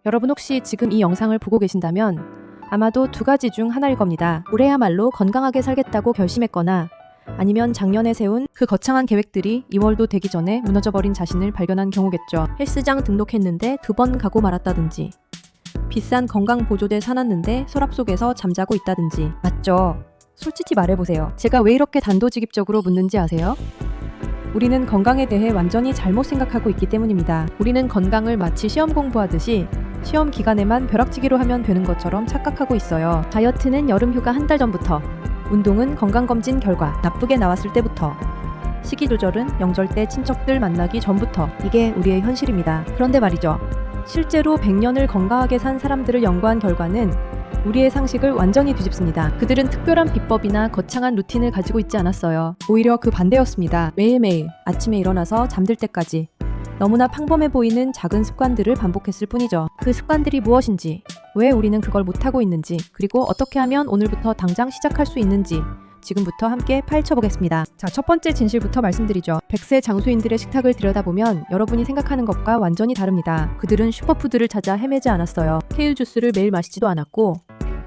여러분 혹시 지금 이 영상을 보고 계신다면 아마도 두 가지 중 하나일 겁니다. 올해야말로 건강하게 살겠다고 결심했거나 아니면 작년에 세운 그 거창한 계획들이 2월도 되기 전에 무너져버린 자신을 발견한 경우겠죠. 헬스장 등록했는데 2번 가고 말았다든지 비싼 건강보조제 사놨는데 서랍 속에서 잠자고 있다든지. 맞죠? 솔직히 말해보세요. 제가 왜 이렇게 단도직입적으로 묻는지 아세요? 우리는 건강에 대해 완전히 잘못 생각하고 있기 때문입니다. 우리는 건강을 마치 시험 공부하듯이 시험 기간에만 벼락치기로 하면 되는 것처럼 착각하고 있어요. 다이어트는 여름휴가 한 달 전부터, 운동은 건강검진 결과 나쁘게 나왔을 때부터, 식이 조절은 명절 때 친척들 만나기 전부터. 이게 우리의 현실입니다. 그런데 말이죠. 실제로 100년을 건강하게 산 사람들을 연구한 결과는 우리의 상식을 완전히 뒤집습니다. 그들은 특별한 비법이나 거창한 루틴을 가지고 있지 않았어요. 오히려 그 반대였습니다. 매일매일 아침에 일어나서 잠들 때까지 너무나 평범해 보이는 작은 습관들을 반복했을 뿐이죠. 그 습관들이 무엇인지, 왜 우리는 그걸 못하고 있는지, 그리고 어떻게 하면 오늘부터 당장 시작할 수 있는지 지금부터 함께 파헤쳐보겠습니다. 자, 첫 번째 진실부터 말씀드리죠. 100세 장수인들의 식탁을 들여다보면 여러분이 생각하는 것과 완전히 다릅니다. 그들은 슈퍼푸드를 찾아 헤매지 않았어요. 케일 주스를 매일 마시지도 않았고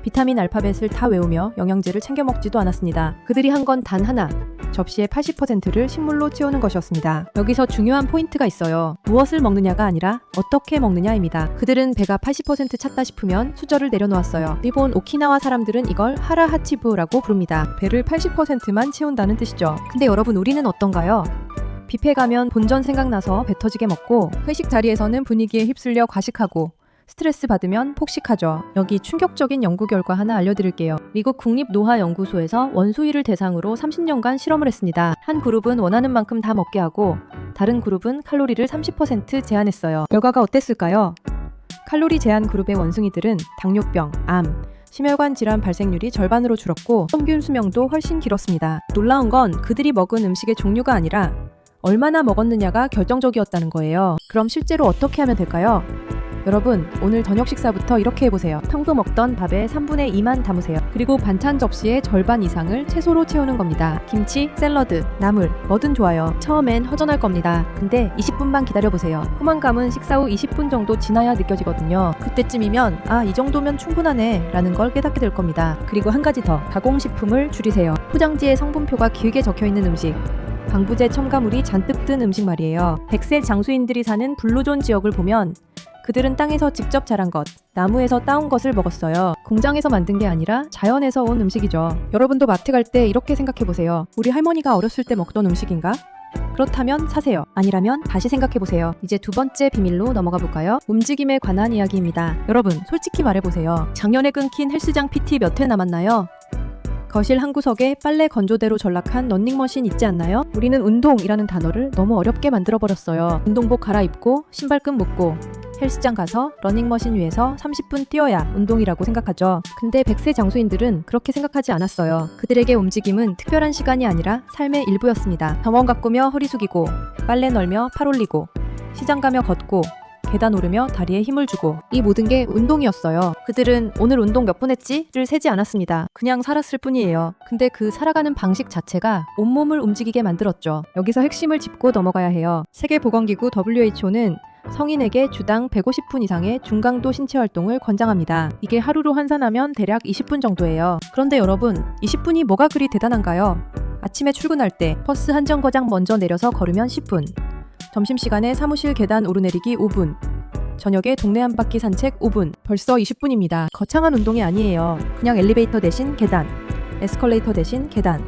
비타민 알파벳을 다 외우며 영양제를 챙겨 먹지도 않았습니다. 그들이 한 건 단 하나, 접시의 80%를 식물로 채우는 것이었습니다. 여기서 중요한 포인트가 있어요. 무엇을 먹느냐가 아니라 어떻게 먹느냐입니다. 그들은 배가 80% 찼다 싶으면 수저를 내려놓았어요. 일본 오키나와 사람들은 이걸 하라하치부라고 부릅니다. 배를 80%만 채운다는 뜻이죠. 근데 여러분, 우리는 어떤가요? 뷔페 가면 본전 생각나서 배 터지게 먹고, 회식 자리에서는 분위기에 휩쓸려 과식하고, 스트레스 받으면 폭식하죠. 여기 충격적인 연구 결과 하나 알려드릴게요. 미국 국립노화연구소에서 원수일을 대상으로 30년간 실험을 했습니다. 한 그룹은 원하는 만큼 다 먹게 하고 다른 그룹은 칼로리를 30% 제한했어요. 결과가 어땠을까요? 칼로리 제한 그룹의 원숭이들은 당뇨병, 암, 심혈관 질환 발생률이 절반으로 줄었고 평균 수명도 훨씬 길었습니다. 놀라운 건 그들이 먹은 음식의 종류가 아니라 얼마나 먹었느냐가 결정적이었다는 거예요. 그럼 실제로 어떻게 하면 될까요? 여러분, 오늘 저녁 식사부터 이렇게 해보세요. 평소 먹던 밥의 3분의 2만 담으세요. 그리고 반찬 접시의 절반 이상을 채소로 채우는 겁니다. 김치, 샐러드, 나물, 뭐든 좋아요. 처음엔 허전할 겁니다. 근데 20분만 기다려보세요. 포만감은 식사 후 20분 정도 지나야 느껴지거든요. 그때쯤이면 이 정도면 충분하네 라는 걸 깨닫게 될 겁니다. 그리고 한 가지 더, 가공식품을 줄이세요. 포장지에 성분표가 길게 적혀있는 음식, 방부제 첨가물이 잔뜩 든 음식 말이에요. 100세 장수인들이 사는 블루존 지역을 보면 그들은 땅에서 직접 자란 것, 나무에서 따온 것을 먹었어요. 공장에서 만든 게 아니라 자연에서 온 음식이죠. 여러분도 마트 갈 때 이렇게 생각해보세요. 우리 할머니가 어렸을 때 먹던 음식인가? 그렇다면 사세요. 아니라면 다시 생각해보세요. 이제 두 번째 비밀로 넘어가 볼까요? 움직임에 관한 이야기입니다. 여러분, 솔직히 말해보세요. 작년에 끊긴 헬스장 PT 몇 회 남았나요? 거실 한 구석에 빨래 건조대로 전락한 러닝머신 있지 않나요? 우리는 운동이라는 단어를 너무 어렵게 만들어버렸어요. 운동복 갈아입고 신발끈 묶고 헬스장 가서 러닝머신 위에서 30분 뛰어야 운동이라고 생각하죠. 근데 100세 장수인들은 그렇게 생각하지 않았어요. 그들에게 움직임은 특별한 시간이 아니라 삶의 일부였습니다. 점원 가꾸며 허리 숙이고, 빨래 널며 팔 올리고, 시장 가며 걷고, 계단 오르며 다리에 힘을 주고, 이 모든 게 운동이었어요. 그들은 오늘 운동 몇 분 했지?를 세지 않았습니다. 그냥 살았을 뿐이에요. 근데 그 살아가는 방식 자체가 온몸을 움직이게 만들었죠. 여기서 핵심을 짚고 넘어가야 해요. 세계보건기구 WHO는 성인에게 주당 150분 이상의 중강도 신체 활동을 권장합니다. 이게 하루로 환산하면 대략 20분 정도예요. 그런데 여러분, 20분이 뭐가 그리 대단한가요? 아침에 출근할 때 버스 한 정거장 먼저 내려서 걸으면 10분, 점심시간에 사무실 계단 오르내리기 5분, 저녁에 동네 한 바퀴 산책 5분, 벌써 20분입니다. 거창한 운동이 아니에요. 그냥 엘리베이터 대신 계단, 에스컬레이터 대신 계단,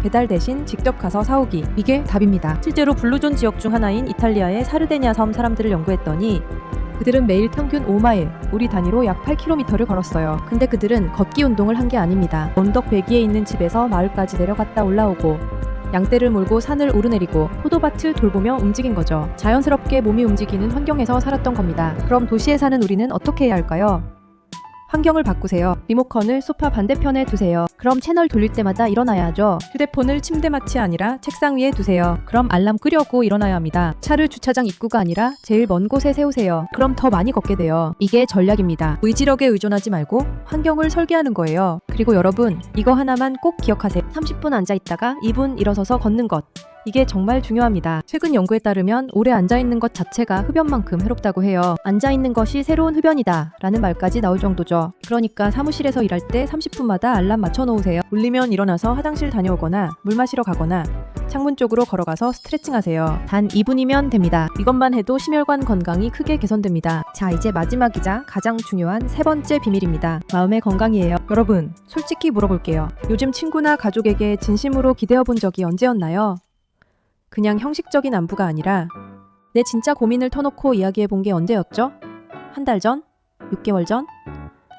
배달 대신 직접 가서 사오기, 이게 답입니다. 실제로 블루존 지역 중 하나인 이탈리아의 사르데냐 섬 사람들을 연구했더니 그들은 매일 평균 5마일, 우리 단위로 약 8km를 걸었어요. 근데 그들은 걷기 운동을 한 게 아닙니다. 언덕 배기에 있는 집에서 마을까지 내려갔다 올라오고, 양떼를 몰고 산을 오르내리고, 포도밭을 돌보며 움직인 거죠. 자연스럽게 몸이 움직이는 환경에서 살았던 겁니다. 그럼 도시에 사는 우리는 어떻게 해야 할까요? 환경을 바꾸세요. 리모컨을 소파 반대편에 두세요. 그럼 채널 돌릴 때마다 일어나야죠. 휴대폰을 침대맡이 아니라 책상 위에 두세요. 그럼 알람 끄려고 일어나야 합니다. 차를 주차장 입구가 아니라 제일 먼 곳에 세우세요. 그럼 더 많이 걷게 돼요. 이게 전략입니다. 의지력에 의존하지 말고 환경을 설계하는 거예요. 그리고 여러분, 이거 하나만 꼭 기억하세요. 30분 앉아 있다가 2분 일어서서 걷는 것. 이게 정말 중요합니다. 최근 연구에 따르면 오래 앉아있는 것 자체가 흡연만큼 해롭다고 해요. 앉아있는 것이 새로운 흡연이다 라는 말까지 나올 정도죠. 그러니까 사무실에서 일할 때 30분마다 알람 맞춰 놓으세요. 울리면 일어나서 화장실 다녀오거나 물 마시러 가거나 창문 쪽으로 걸어가서 스트레칭 하세요. 단 2분이면 됩니다. 이것만 해도 심혈관 건강이 크게 개선됩니다. 자, 이제 마지막이자 가장 중요한 세 번째 비밀입니다. 마음의 건강이에요. 여러분, 솔직히 물어볼게요. 요즘 친구나 가족에게 진심으로 기대어 본 적이 언제였나요? 그냥 형식적인 안부가 아니라 내 진짜 고민을 터놓고 이야기해 본 게 언제였죠? 한 달 전? 6개월 전?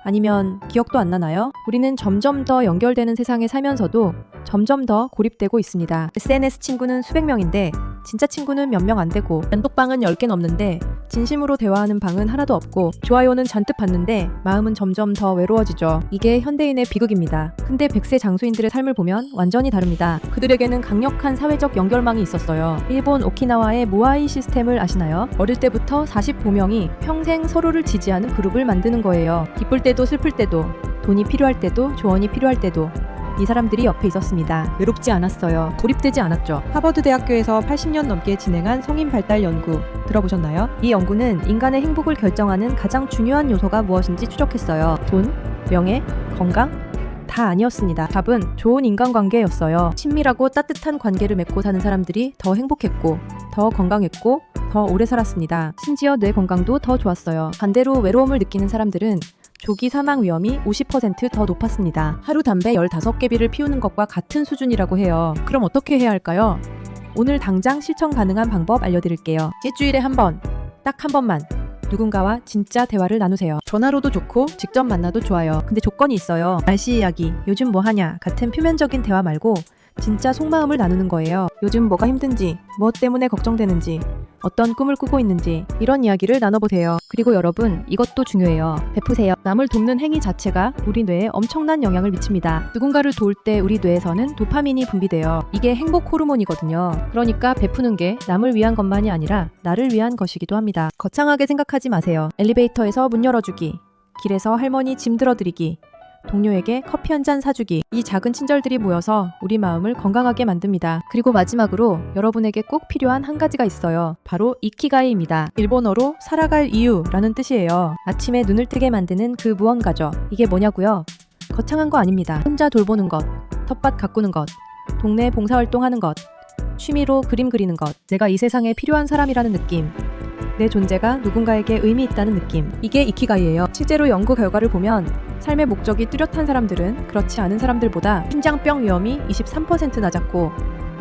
아니면 기억도 안 나나요? 우리는 점점 더 연결되는 세상에 살면서도 점점 더 고립되고 있습니다. SNS 친구는 수백 명인데 진짜 친구는 몇 명 안 되고, 단톡방은 10개 넘는데 진심으로 대화하는 방은 하나도 없고, 좋아요는 잔뜩 받는데 마음은 점점 더 외로워지죠. 이게 현대인의 비극입니다. 근데 100세 장수인들의 삶을 보면 완전히 다릅니다. 그들에게는 강력한 사회적 연결망이 있었어요. 일본 오키나와의 모아이 시스템을 아시나요? 어릴 때부터 45명이 평생 서로를 지지하는 그룹을 만드는 거예요. 기쁠 때도 슬플 때도, 돈이 필요할 때도, 조언이 필요할 때도 이 사람들이 옆에 있었습니다. 외롭지 않았어요. 고립되지 않았죠. 하버드 대학교에서 80년 넘게 진행한 성인 발달 연구 들어보셨나요? 이 연구는 인간의 행복을 결정하는 가장 중요한 요소가 무엇인지 추적했어요. 돈, 명예, 건강? 다 아니었습니다. 답은 좋은 인간관계였어요. 친밀하고 따뜻한 관계를 맺고 사는 사람들이 더 행복했고, 더 건강했고, 더 오래 살았습니다. 심지어 뇌 건강도 더 좋았어요. 반대로 외로움을 느끼는 사람들은 조기 사망 위험이 50% 더 높았습니다. 하루 담배 15개비를 피우는 것과 같은 수준이라고 해요. 그럼 어떻게 해야 할까요? 오늘 당장 실천 가능한 방법 알려드릴게요. 일주일에 한 번, 딱 한 번만 누군가와 진짜 대화를 나누세요. 전화로도 좋고 직접 만나도 좋아요. 근데 조건이 있어요. 날씨 이야기, 요즘 뭐 하냐 같은 표면적인 대화 말고 진짜 속마음을 나누는 거예요. 요즘 뭐가 힘든지, 무엇 때문에 걱정되는지, 어떤 꿈을 꾸고 있는지 이런 이야기를 나눠보세요. 그리고 여러분, 이것도 중요해요. 베푸세요. 남을 돕는 행위 자체가 우리 뇌에 엄청난 영향을 미칩니다. 누군가를 도울 때 우리 뇌에서는 도파민이 분비돼요. 이게 행복 호르몬이거든요. 그러니까 베푸는 게 남을 위한 것만이 아니라 나를 위한 것이기도 합니다. 거창하게 생각하지 마세요. 엘리베이터에서 문 열어주기, 길에서 할머니 짐 들어드리기, 동료에게 커피 한 잔 사주기. 이 작은 친절들이 모여서 우리 마음을 건강하게 만듭니다. 그리고 마지막으로 여러분에게 꼭 필요한 한 가지가 있어요. 바로 이키가이입니다. 일본어로 살아갈 이유라는 뜻이에요. 아침에 눈을 뜨게 만드는 그 무언가죠. 이게 뭐냐고요? 거창한 거 아닙니다. 혼자 돌보는 것, 텃밭 가꾸는 것, 동네 봉사활동하는 것, 취미로 그림 그리는 것, 내가 이 세상에 필요한 사람이라는 느낌, 내 존재가 누군가에게 의미 있다는 느낌. 이게 이키가이예요. 실제로 연구 결과를 보면 삶의 목적이 뚜렷한 사람들은 그렇지 않은 사람들보다 심장병 위험이 23% 낮았고,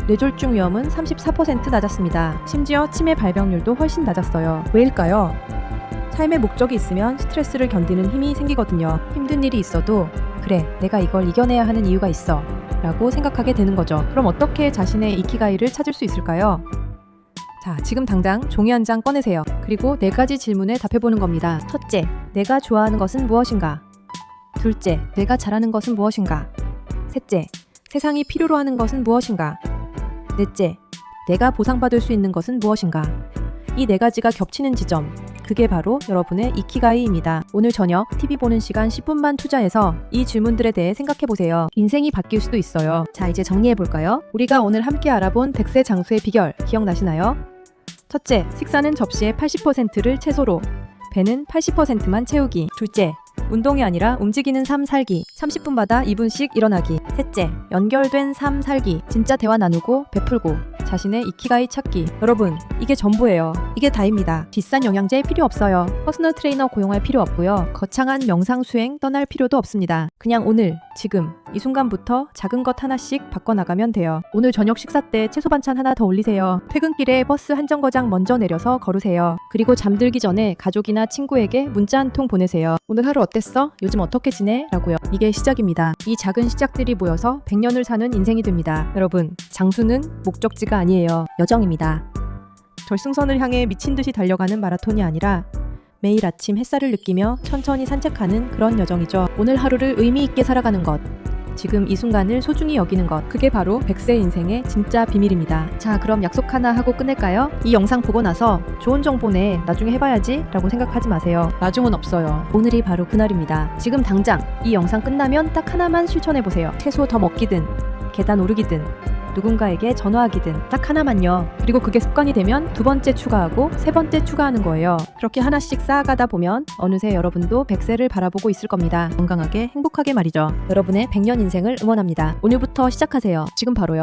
뇌졸중 위험은 34% 낮았습니다. 심지어 치매 발병률도 훨씬 낮았어요. 왜일까요? 삶의 목적이 있으면 스트레스를 견디는 힘이 생기거든요. 힘든 일이 있어도 그래, 내가 이걸 이겨내야 하는 이유가 있어 라고 생각하게 되는 거죠. 그럼 어떻게 자신의 이키가이를 찾을 수 있을까요? 자, 지금 당장 종이 한 장 꺼내세요. 그리고 4가지 질문에 답해보는 겁니다. 첫째, 내가 좋아하는 것은 무엇인가? 둘째, 내가 잘하는 것은 무엇인가? 셋째, 세상이 필요로 하는 것은 무엇인가? 넷째, 내가 보상받을 수 있는 것은 무엇인가? 이 4가지가 겹치는 지점, 그게 바로 여러분의 이키가이입니다. 오늘 저녁 TV 보는 시간 10분만 투자해서 이 질문들에 대해 생각해보세요. 인생이 바뀔 수도 있어요. 자, 이제 정리해볼까요? 우리가 오늘 함께 알아본 100세 장수의 비결 기억나시나요? 첫째, 식사는 접시의 80%를 채소로, 배는 80%만 채우기. 둘째, 운동이 아니라 움직이는 삶 살기. 30분마다 2분씩 일어나기. 셋째, 연결된 삶 살기. 진짜 대화 나누고 베풀고 자신의 이키가이 찾기. 여러분, 이게 전부예요. 이게 다입니다. 비싼 영양제 필요 없어요. 퍼스널 트레이너 고용할 필요 없고요. 거창한 명상 수행 떠날 필요도 없습니다. 그냥 오늘, 지금, 이 순간부터 작은 것 하나씩 바꿔나가면 돼요. 오늘 저녁 식사 때 채소 반찬 하나 더 올리세요. 퇴근길에 버스 한 정거장 먼저 내려서 걸으세요. 그리고 잠들기 전에 가족이나 친구에게 문자 한 통 보내세요. 오늘 하루 어땠어? 요즘 어떻게 지내? 라고요. 이게 시작입니다. 이 작은 시작들이 모여서 100년을 사는 인생이 됩니다. 여러분, 장수는 목적지가 아니에요. 여정입니다. 결승선을 향해 미친 듯이 달려가는 마라톤이 아니라 매일 아침 햇살을 느끼며 천천히 산책하는 그런 여정이죠. 오늘 하루를 의미 있게 살아가는 것. 지금 이 순간을 소중히 여기는 것, 그게 바로 100세 인생의 진짜 비밀입니다. 자, 그럼 약속 하나 하고 끝낼까요? 이 영상 보고 나서 좋은 정보네, 나중에 해봐야지 라고 생각하지 마세요. 나중은 없어요. 오늘이 바로 그날입니다. 지금 당장 이 영상 끝나면 딱 하나만 실천해보세요. 채소 더 먹기든 계단 오르기든 누군가에게 전화하기든 딱 하나만요. 그리고 그게 습관이 되면 두 번째 추가하고 세 번째 추가하는 거예요. 그렇게 하나씩 쌓아가다 보면 어느새 여러분도 100세를 바라보고 있을 겁니다. 건강하게 행복하게 말이죠. 여러분의 100년 인생을 응원합니다. 오늘부터 시작하세요. 지금 바로요.